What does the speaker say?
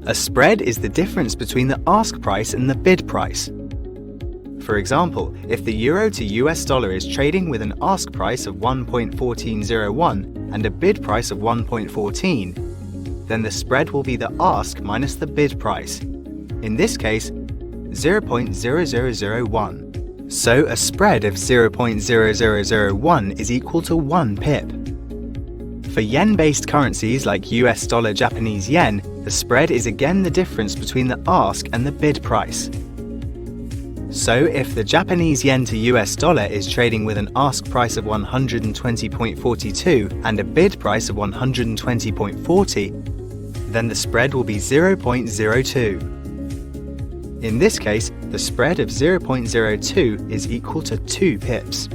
A spread is the difference between the ask price and the bid price. For example, if the euro to US dollar is trading with an ask price of 1.1401 and a bid price of 1.14, then the spread will be the ask minus the bid price. In this case, 0.0001. So a spread of 0.0001 is equal to 1 pip. For yen-based currencies like US dollar, Japanese yen, the spread is again the difference between the ask and the bid price. So if the Japanese yen to US dollar is trading with an ask price of 120.42 and a bid price of 120.40, then the spread will be 0.02. In this case, the spread of 0.02 is equal to 2 pips.